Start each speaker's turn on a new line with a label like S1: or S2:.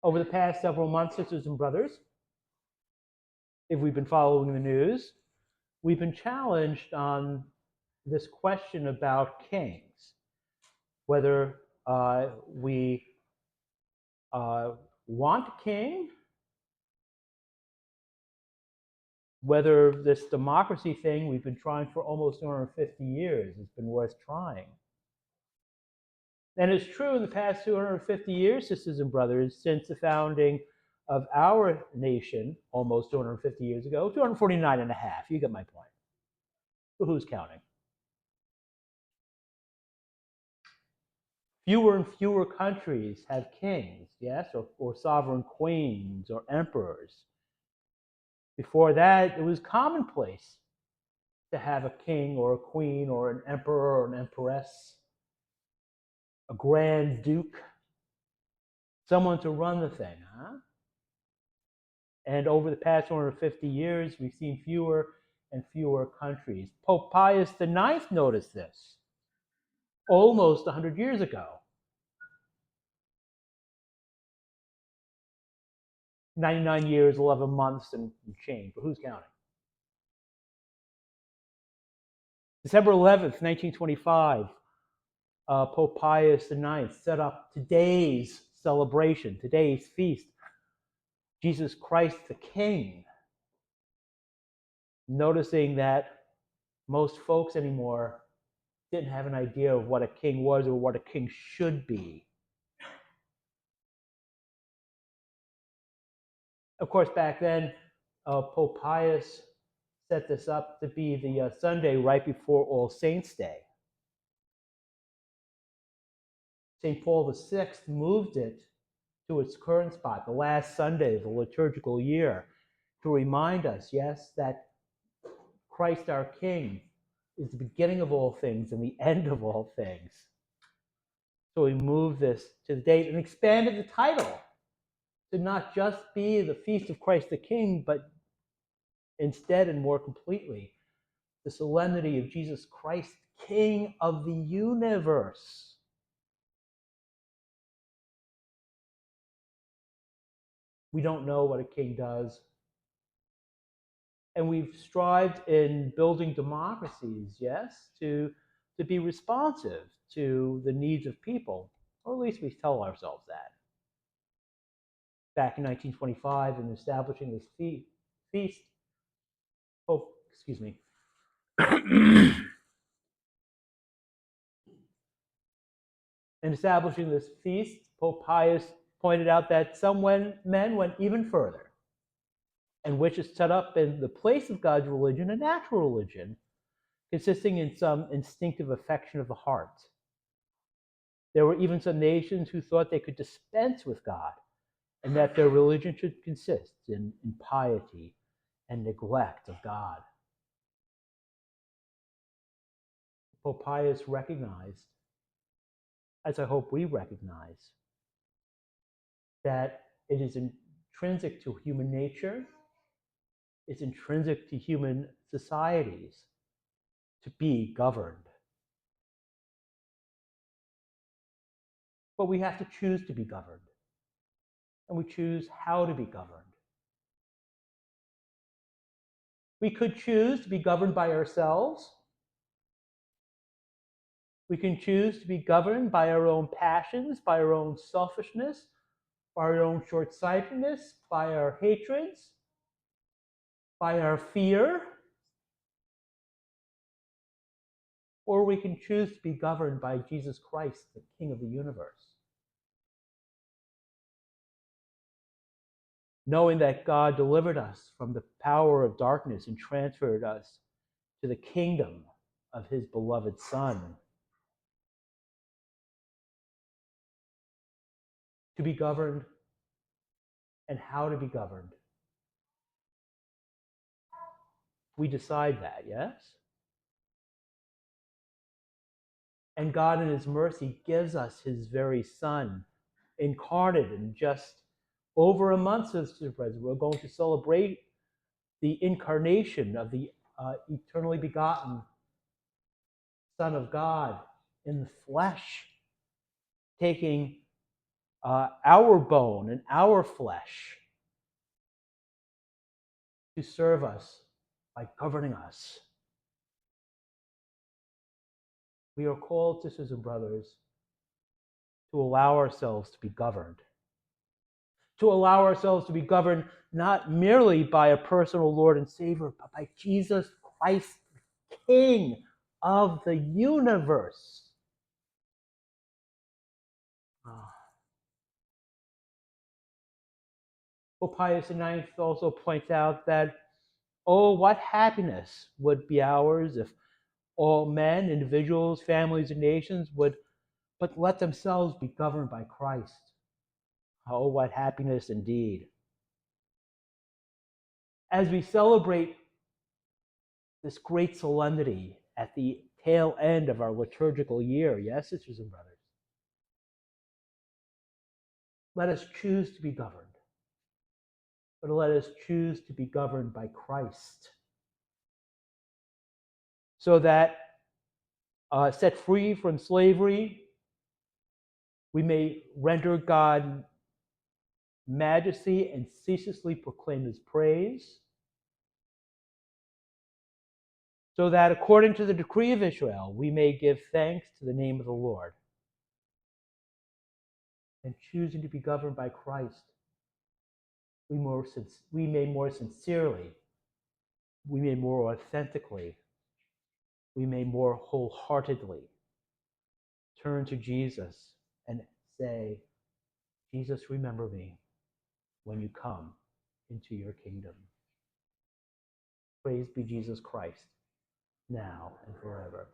S1: Over the past several months, sisters and brothers, if we've been following the news, we've been challenged on this question about kings, whether we want a king, whether this democracy thing we've been trying for almost 250 years has been worth trying. And it's true in the past 250 years, sisters and brothers, since the founding of our nation almost 250 years ago, 249 and a half, you get my point. But who's counting? Fewer and fewer countries have kings, yes, or sovereign queens or emperors. Before that, it was commonplace to have a king or a queen or an emperor or an empress, a grand duke, someone to run the thing, huh? And over the past 250 years, we've seen fewer and fewer countries. Pope Pius IX noticed this almost 100 years ago. 99 years, 11 months, and change, but who's counting? December 11th, 1925, Pope Pius IX set up today's celebration, today's feast, Jesus Christ the King, noticing that most folks anymore didn't have an idea of what a king was or what a king should be. Of course, back then, Pope Pius set this up to be the Sunday right before All Saints' Day. St. Paul VI moved it to its current spot, the last Sunday of the liturgical year, to remind us, yes, that Christ our King is the beginning of all things and the end of all things. So we moved this to the date and expanded the title to not just be the Feast of Christ the King, but instead and more completely, the solemnity of Jesus Christ, King of the universe. We don't know what a king does. And we've strived in building democracies, yes, to be responsive to the needs of people, or at least we tell ourselves that. Back in 1925, in establishing this feast, in establishing this feast, Pope Pius pointed out that some men went even further, and which is set up in the place of God's religion, a natural religion, consisting in some instinctive affection of the heart. There were even some nations who thought they could dispense with God, and that their religion should consist in piety and neglect of God. Pope Pius recognized, as I hope we recognize, that it is intrinsic to human nature, it's intrinsic to human societies to be governed. But we have to choose to be governed, and we choose how to be governed. We could choose to be governed by ourselves. We can choose to be governed by our own passions, by our own selfishness, by our own short-sightedness, by our hatreds, by our fear. Or we can choose to be governed by Jesus Christ, the King of the universe. Knowing that God delivered us from the power of darkness and transferred us to the kingdom of his beloved Son. To be governed and how to be governed. We decide that, yes? And God in his mercy gives us his very Son, incarnate in just over a month, sisters and brothers. We're going to celebrate the incarnation of the eternally begotten Son of God in the flesh, taking our bone and our flesh to serve us by governing us. We are called, sisters and brothers, to allow ourselves to be governed. To allow ourselves to be governed not merely by a personal Lord and Savior, but by Jesus Christ, King of the universe. Pope Pius IX also points out that, oh, what happiness would be ours if all men, individuals, families, and nations would but let themselves be governed by Christ. Oh, what happiness indeed. As we celebrate this great solemnity at the tail end of our liturgical year, yes, sisters and brothers, let us choose to be governed. But let us choose to be governed by Christ, so that set free from slavery, we may render God majesty and ceaselessly proclaim his praise, so that according to the decree of Israel, we may give thanks to the name of the Lord. And choosing to be governed by Christ, we may more sincerely, we may more authentically, we may more wholeheartedly turn to Jesus and say, Jesus, remember me when you come into your kingdom. Praise be Jesus Christ, now and forever.